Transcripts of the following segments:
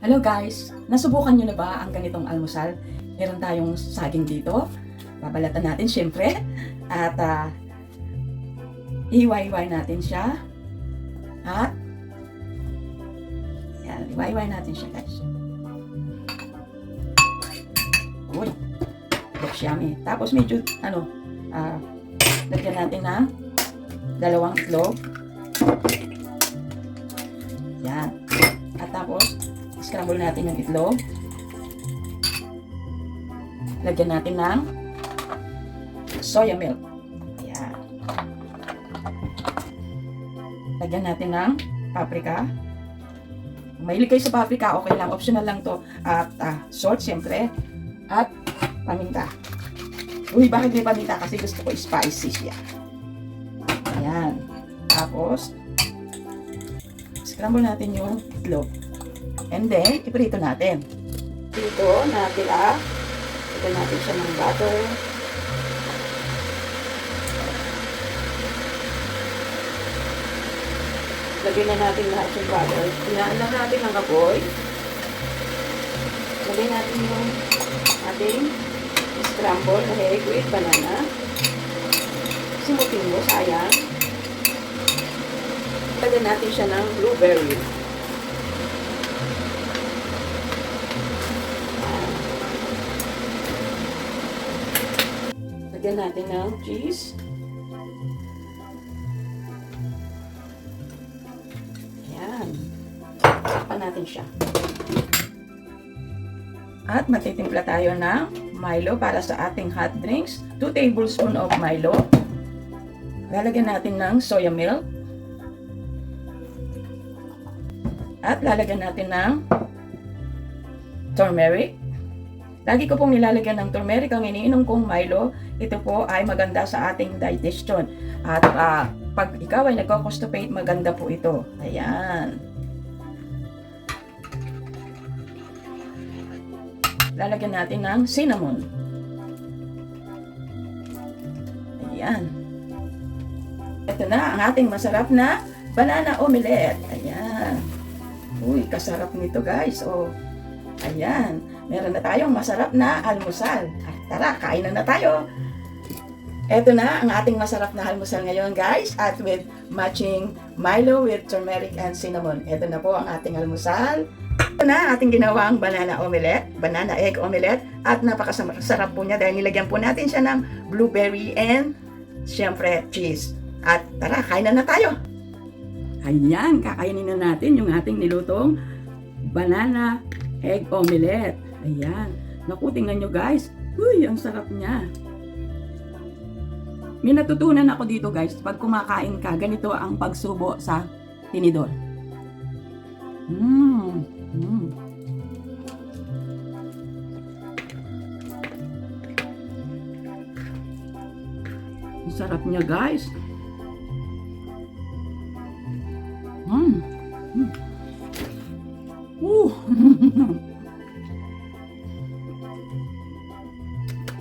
Hello guys! Nasubukan nyo na ba ang ganitong almusal? Meron tayong saging dito. Babalatan natin syempre. At iwayway natin siya. At yan, iwayway natin siya guys. Uy! Looks yummy. Tapos medyo lagyan natin ng 2 itlog. Yan. At tapos scramble natin yung itlog. Lagyan natin ng soya milk. Ayan. Lagyan natin ng paprika. Kung mahilig kayo sa paprika, okay lang. Optional lang to. At salt, siyempre. At paminta. Uy, bakit may paminta? Kasi gusto ko spicy siya. Ayan. Tapos, scramble natin yung itlog. And then, iprito natin. Dito, natira. Ito natin siya ng butter. Lagyan na natin lahat yung butter. Hinaan lang natin ang apoy. Lagyan natin yung ating scramble na egg with banana. Simutin mo, sayang. Lagyan natin siya ng blueberry. Lagyan natin ng cheese. Ayan. Takpan natin siya. At magtitimpla tayo ng Milo para sa ating hot drinks. 2 tablespoons of Milo. Lalagyan natin ng soya milk. At lalagyan natin ng turmeric. Lagi ko pong nilalagyan ng turmeric ang iniinom kong Milo. Ito po ay maganda sa ating digestion. At pag ikaw ay nagko-constipate, maganda po ito. Ayan. Lalagyan natin ng cinnamon. Ayan. Ito na ang ating masarap na banana omelette. Ayan. Uy, kasarap nito guys. Oh, ayan. Meron na tayong masarap na almusal. Tara, kain na tayo. Ito na ang ating masarap na almusal ngayon guys. At with matching Milo with turmeric and cinnamon. Ito na po ang ating almusal. Ito na ating ginawang banana omelette. Banana egg omelette. At napakasarap po niya dahil nilagyan po natin siya ng blueberry and syempre cheese. At tara, kain na tayo. Ayan, kakainin na natin yung ating nilutong banana egg omelette. Ayan. Naku, tingnan nyo guys. Uy, ang sarap niya. May natutunan ako dito guys. Pag kumakain ka, ganito ang pagsubo sa tinidor. Ang sarap niya guys.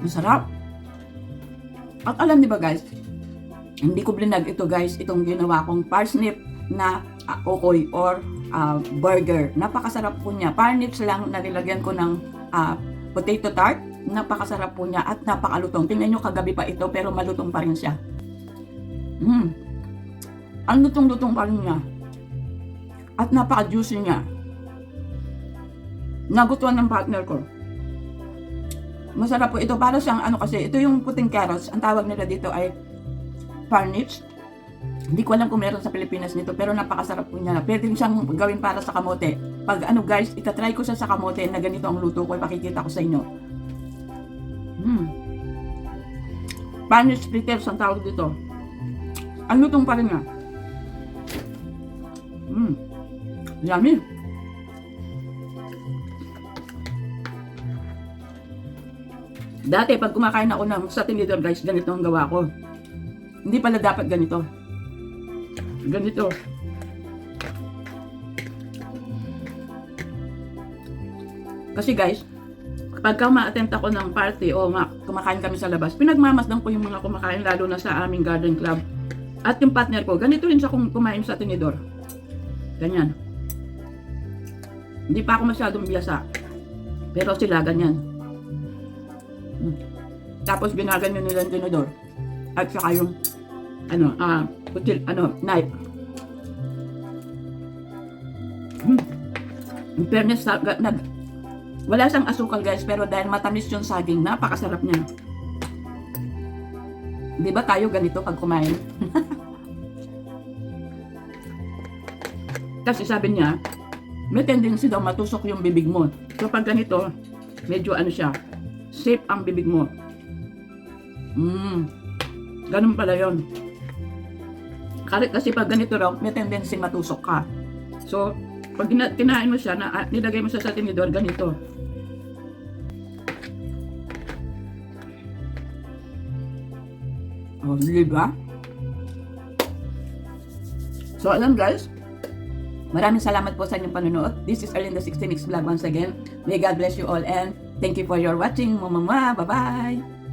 Masarap. At alam niyo ba guys, hindi ko blinag ito guys, itong ginawa kong parsnip na okoy or burger. Napakasarap po niya. Parsnips lang na nilagyan ko ng potato tart. Napakasarap po niya at napakalutong. Tingnan nyo, kagabi pa ito pero malutong pa rin siya. Ang lutong-lutong pa rin niya. At napaka-juicy niya. Nagustuhan ng partner ko. Masarap po ito. Para siyang kasi, ito yung puting carrots. Ang tawag nila dito ay parsnips. Hindi ko alam kung meron sa Pilipinas nito, pero napakasarap po niya. Pwede siyang gawin para sa kamote. Pag guys, itatry ko siya sa kamote na ganito ang luto ko, ipakikita ko sa inyo. Spanish fritters ang tawag dito. Ang lutong pa rin nga. Yummy. Dati, pag kumakain ako sa tinidor guys, ganito ang gawa ko. Hindi pala dapat ganito. Ganito. Kasi guys, pagka ma-attempt ako ng party o kumakain kami sa labas, pinagmamasdan ko yung mga kumakain, lalo na sa aming garden club. At yung partner ko, ganito rin siya kung kumain sa tinidor. Ganyan. Hindi pa ako masyadong biyasa. Pero sila ganyan. Tapos ginaganyan nila yung tinidor. At saka yung knife. In fairness, wala siyang asukal guys, pero dahil matamis yung saging, napakasarap niya. Di ba tayo ganito pag kumain? Kasi sabi niya, may tendency daw matusok yung bibig mo. So pag ganito, medyo siya, safe ang bibig mo. Ganun pala yun. Kasi pag ganito raw, may tendency matusok ka. So, pag kinain mo siya, nilagay mo siya sa tinidor, ganito. Oh, diba? So, alam guys, maraming salamat po sa inyong panonood. This is Erlinda 16X Vlog once again. May God bless you all and thank you for your watching. Bye-bye!